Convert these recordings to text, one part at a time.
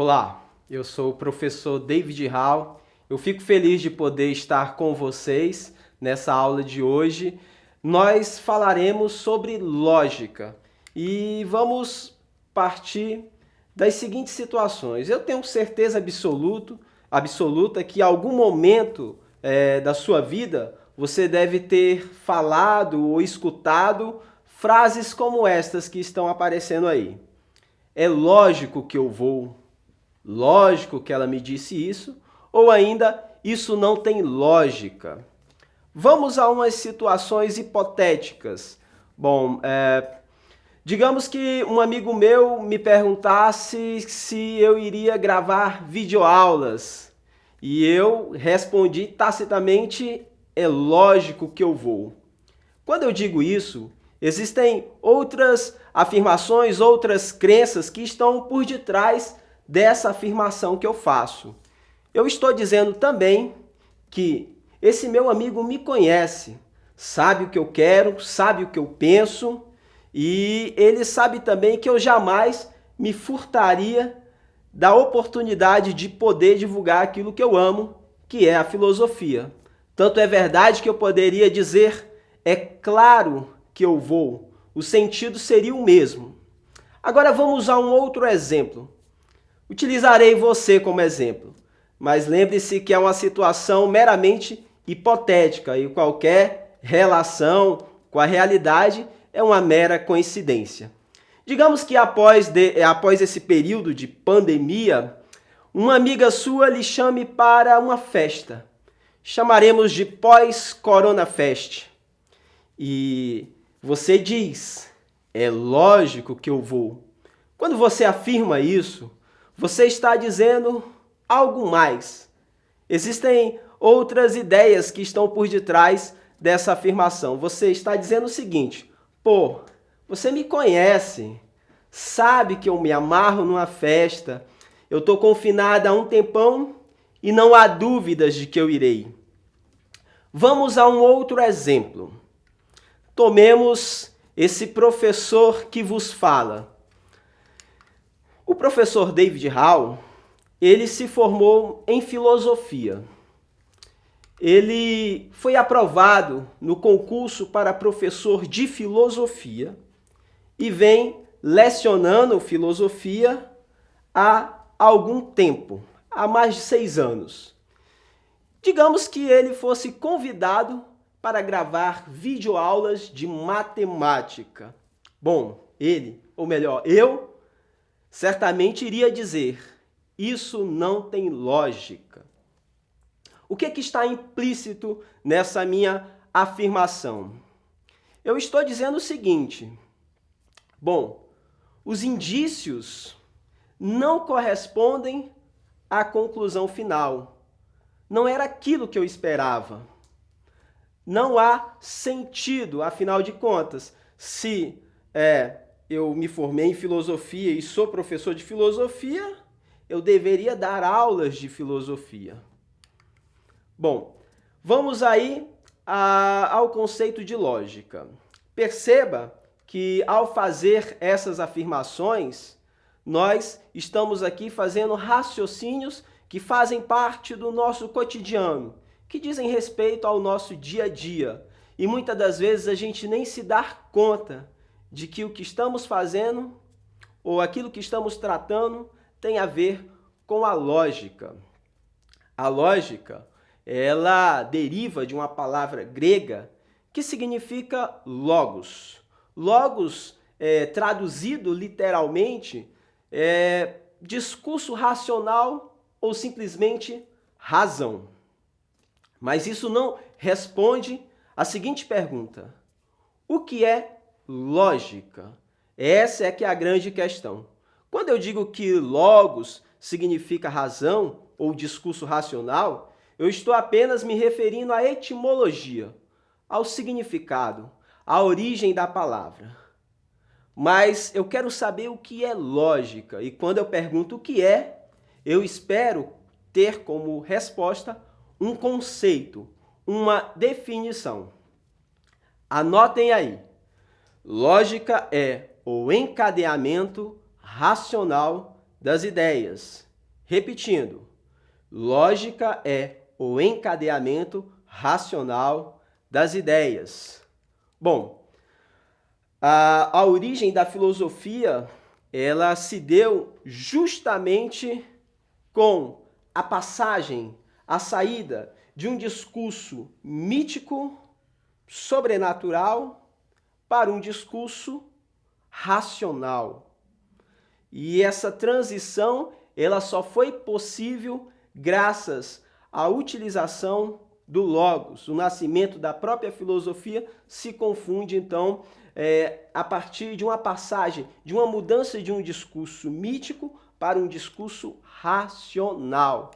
Olá, eu sou o professor David Hall. Eu fico feliz de poder estar com vocês nessa aula de hoje. Nós falaremos sobre lógica e vamos partir das seguintes situações. Eu tenho certeza absoluta que em algum momento da sua vida você deve ter falado ou escutado frases como estas que estão aparecendo aí. É lógico que eu vou. Lógico que ela me disse isso, ou ainda, isso não tem lógica. Vamos a umas situações hipotéticas. Bom, digamos que um amigo meu me perguntasse se eu iria gravar videoaulas e eu respondi tacitamente, é lógico que eu vou. Quando eu digo isso, existem outras afirmações, outras crenças que estão por detrás dessa afirmação que eu faço. Eu estou dizendo também que esse meu amigo me conhece, sabe o que eu quero, sabe o que eu penso e ele sabe também que eu jamais me furtaria da oportunidade de poder divulgar aquilo que eu amo, que é a filosofia. Tanto é verdade que eu poderia dizer, é claro que eu vou. O sentido seria o mesmo. Agora vamos a um outro exemplo. Utilizarei você como exemplo, mas lembre-se que é uma situação meramente hipotética e qualquer relação com a realidade é uma mera coincidência. Digamos que após esse período de pandemia, uma amiga sua lhe chame para uma festa. Chamaremos de pós-Corona Fest. E você diz, é lógico que eu vou. Quando você afirma isso, você está dizendo algo mais. Existem outras ideias que estão por detrás dessa afirmação. Você está dizendo o seguinte, pô, você me conhece, sabe que eu me amarro numa festa, eu estou confinada há um tempão e não há dúvidas de que eu irei. Vamos a um outro exemplo. Tomemos esse professor que vos fala. O professor David Hall, ele se formou em filosofia. Ele foi aprovado no concurso para professor de filosofia e vem lecionando filosofia há algum tempo, há mais de 6 anos. Digamos que ele fosse convidado para gravar videoaulas de matemática. Bom, ele, ou melhor, eu, certamente iria dizer, isso não tem lógica. O que está implícito nessa minha afirmação? Eu estou dizendo o seguinte, bom, os indícios não correspondem à conclusão final. Não era aquilo que eu esperava. Não há sentido, afinal de contas, se eu me formei em filosofia e sou professor de filosofia, eu deveria dar aulas de filosofia. Bom, vamos aí ao conceito de lógica. Perceba que ao fazer essas afirmações, nós estamos aqui fazendo raciocínios que fazem parte do nosso cotidiano, que dizem respeito ao nosso dia a dia. E muitas das vezes a gente nem se dá conta de que o que estamos fazendo ou aquilo que estamos tratando tem a ver com a lógica. A lógica, ela deriva de uma palavra grega que significa logos. Logos, traduzido literalmente, é discurso racional ou simplesmente razão. Mas isso não responde à seguinte pergunta: o que é lógica? Essa é que é a grande questão. Quando eu digo que logos significa razão ou discurso racional, eu estou apenas me referindo à etimologia, ao significado, à origem da palavra. Mas eu quero saber o que é lógica, e quando eu pergunto o que é, eu espero ter como resposta um conceito, uma definição. Anotem aí. Lógica é o encadeamento racional das ideias. Repetindo, lógica é o encadeamento racional das ideias. Bom, a origem da filosofia, ela se deu justamente com a passagem, a saída de um discurso mítico, sobrenatural, para um discurso racional. E essa transição, ela só foi possível graças à utilização do Logos. O nascimento da própria filosofia se confunde, então, a partir de uma passagem, de uma mudança de um discurso mítico para um discurso racional.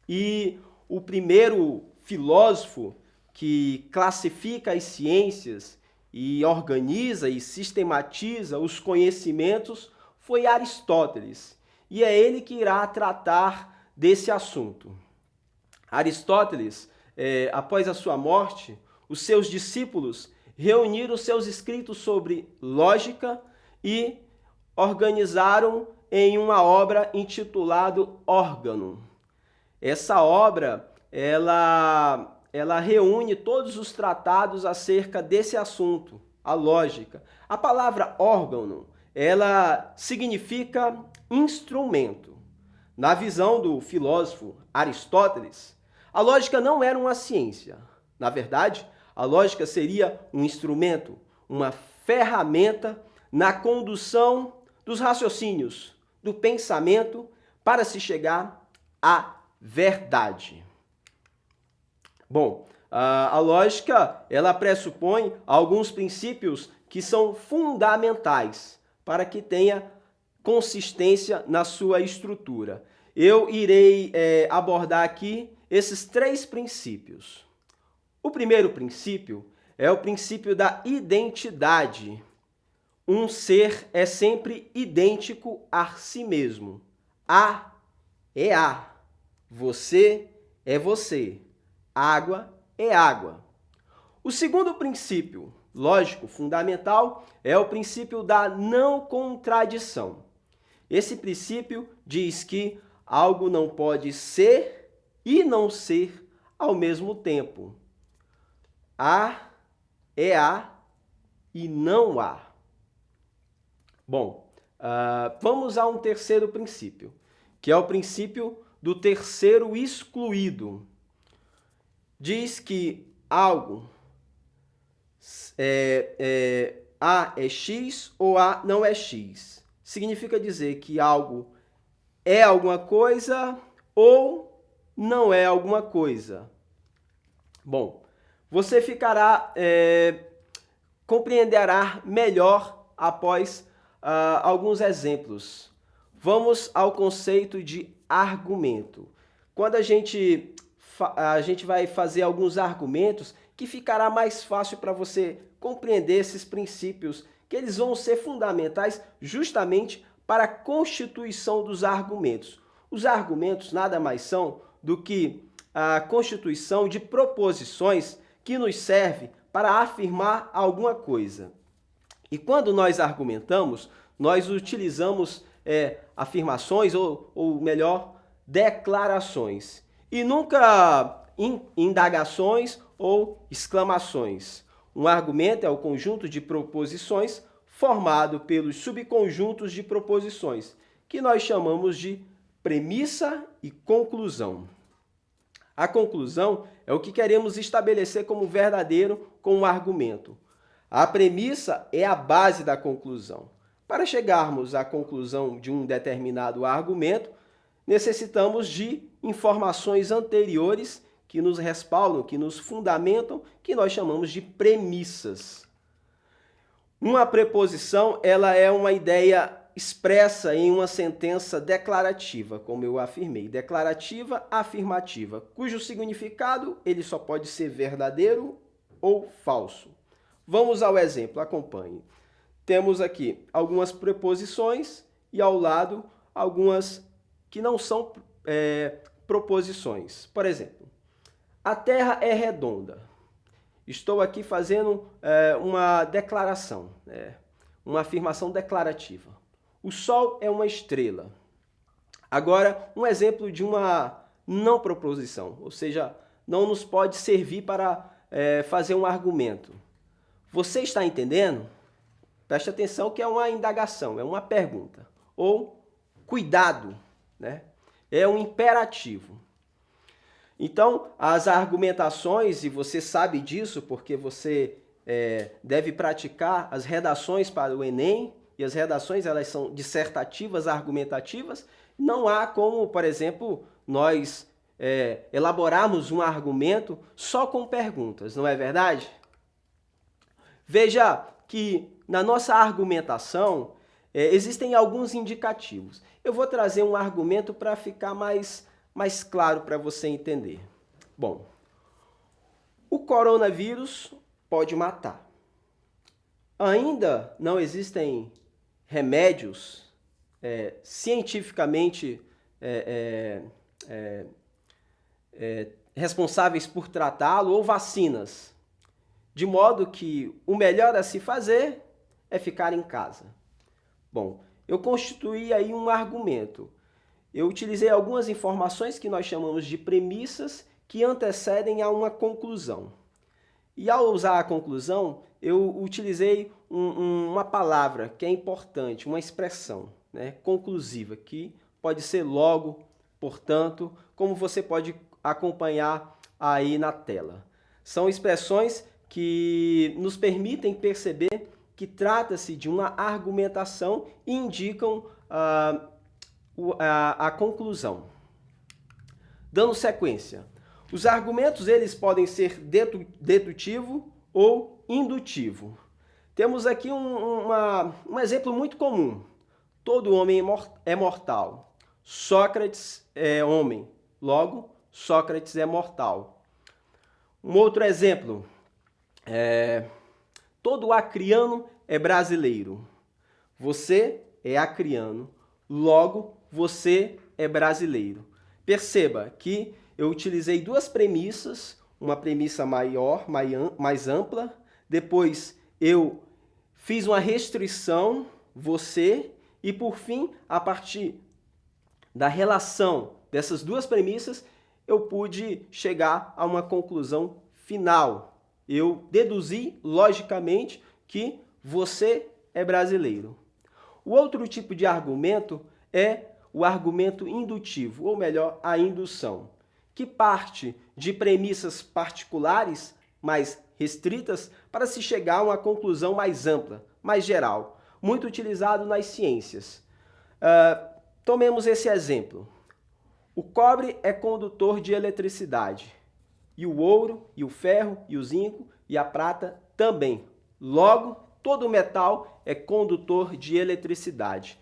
E o primeiro filósofo que classifica as ciências e organiza e sistematiza os conhecimentos foi Aristóteles. E é ele que irá tratar desse assunto. Aristóteles, após a sua morte, os seus discípulos reuniram seus escritos sobre lógica e organizaram em uma obra intitulada Órgano. Essa obra, ela reúne todos os tratados acerca desse assunto, a lógica. A palavra órgano, ela significa instrumento. Na visão do filósofo Aristóteles, a lógica não era uma ciência. Na verdade, a lógica seria um instrumento, uma ferramenta na condução dos raciocínios, do pensamento, para se chegar à verdade. Bom, a lógica, ela pressupõe alguns princípios que são fundamentais para que tenha consistência na sua estrutura. Eu irei abordar aqui esses 3 princípios. O primeiro princípio é o princípio da identidade. Um ser é sempre idêntico a si mesmo. A é A. Você é você. Água é água. O segundo princípio lógico fundamental é o princípio da não contradição. Esse princípio diz que algo não pode ser e não ser ao mesmo tempo. A é A e não há. Bom, vamos a um terceiro princípio, que é o princípio do terceiro excluído. Diz que algo A é X ou A não é X. Significa dizer que algo é alguma coisa ou não é alguma coisa. Bom, você compreenderá melhor após alguns exemplos. Vamos ao conceito de argumento. Quando a gente vai fazer alguns argumentos, que ficará mais fácil para você compreender esses princípios, que eles vão ser fundamentais justamente para a constituição dos argumentos. Os argumentos nada mais são do que a constituição de proposições que nos servem para afirmar alguma coisa. E quando nós argumentamos, nós utilizamos afirmações, ou melhor, declarações, e nunca indagações ou exclamações. Um argumento é o conjunto de proposições formado pelos subconjuntos de proposições, que nós chamamos de premissa e conclusão. A conclusão é o que queremos estabelecer como verdadeiro com um argumento. A premissa é a base da conclusão. Para chegarmos à conclusão de um determinado argumento, necessitamos de informações anteriores que nos respaldam, que nos fundamentam, que nós chamamos de premissas. Uma preposição, ela é uma ideia expressa em uma sentença declarativa, como eu afirmei, declarativa, afirmativa, cujo significado ele só pode ser verdadeiro ou falso. Vamos ao exemplo, acompanhe. Temos aqui algumas preposições e ao lado algumas que não são proposições. Por exemplo, a Terra é redonda. Estou aqui fazendo uma declaração, uma afirmação declarativa. O Sol é uma estrela. Agora, um exemplo de uma não proposição, ou seja, não nos pode servir para fazer um argumento. Você está entendendo? Preste atenção que é uma indagação, é uma pergunta. Ou cuidado, né? É um imperativo. Então, as argumentações, e você sabe disso porque você deve praticar as redações para o Enem, e as redações elas são dissertativas, argumentativas. Não há como, por exemplo, nós elaborarmos um argumento só com perguntas, não é verdade? Veja que na nossa argumentação existem alguns indicativos. Eu vou trazer um argumento para ficar mais claro para você entender. Bom, o coronavírus pode matar. Ainda não existem remédios cientificamente responsáveis por tratá-lo ou vacinas, de modo que o melhor a se fazer é ficar em casa. Bom, eu constituí aí um argumento. Eu utilizei algumas informações que nós chamamos de premissas que antecedem a uma conclusão. E ao usar a conclusão, eu utilizei uma palavra que é importante, uma expressão, né, conclusiva, que pode ser logo, portanto, como você pode acompanhar aí na tela. São expressões que nos permitem perceber que trata-se de uma argumentação e indicam a conclusão. Dando sequência, os argumentos eles podem ser dedutivo ou indutivo. Temos aqui um exemplo muito comum. Todo homem é mortal. Sócrates é homem, logo Sócrates é mortal. Um outro exemplo, todo acriano é brasileiro. Você é acriano, logo você é brasileiro. Perceba que eu utilizei duas premissas, uma premissa maior, mais ampla, depois eu fiz uma restrição, você, e por fim, a partir da relação dessas duas premissas, eu pude chegar a uma conclusão final. Eu deduzi, logicamente, que você é brasileiro. O outro tipo de argumento é o argumento indutivo, ou melhor, a indução, que parte de premissas particulares, mais restritas, para se chegar a uma conclusão mais ampla, mais geral, muito utilizado nas ciências. Tomemos esse exemplo. O cobre é condutor de eletricidade, e o ouro, e o ferro, e o zinco, e a prata também. Logo, todo metal é condutor de eletricidade.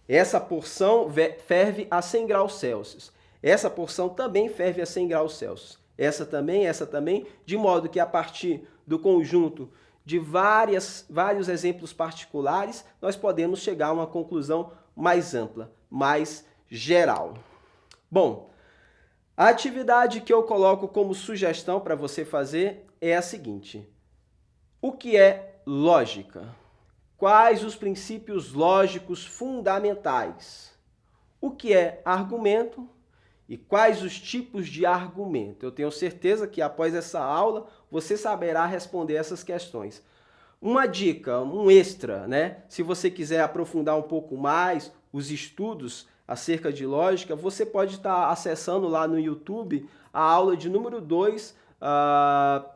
Essa porção ferve a 100 graus Celsius. Essa porção também ferve a 100 graus Celsius. Essa também, de modo que a partir do conjunto de vários exemplos particulares, nós podemos chegar a uma conclusão mais ampla, mais geral. Bom, a atividade que eu coloco como sugestão para você fazer é a seguinte: o que é lógica? Quais os princípios lógicos fundamentais? O que é argumento e quais os tipos de argumento? Eu tenho certeza que após essa aula você saberá responder essas questões. Uma dica, um extra, né? Se você quiser aprofundar um pouco mais os estudos acerca de lógica, você pode estar acessando lá no YouTube a aula de número 2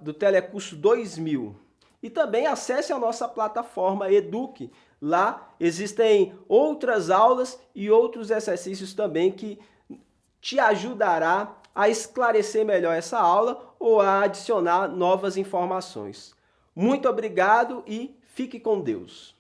do Telecurso 2000. E também acesse a nossa plataforma Eduque. Lá existem outras aulas e outros exercícios também que te ajudará a esclarecer melhor essa aula ou a adicionar novas informações. Muito obrigado e fique com Deus.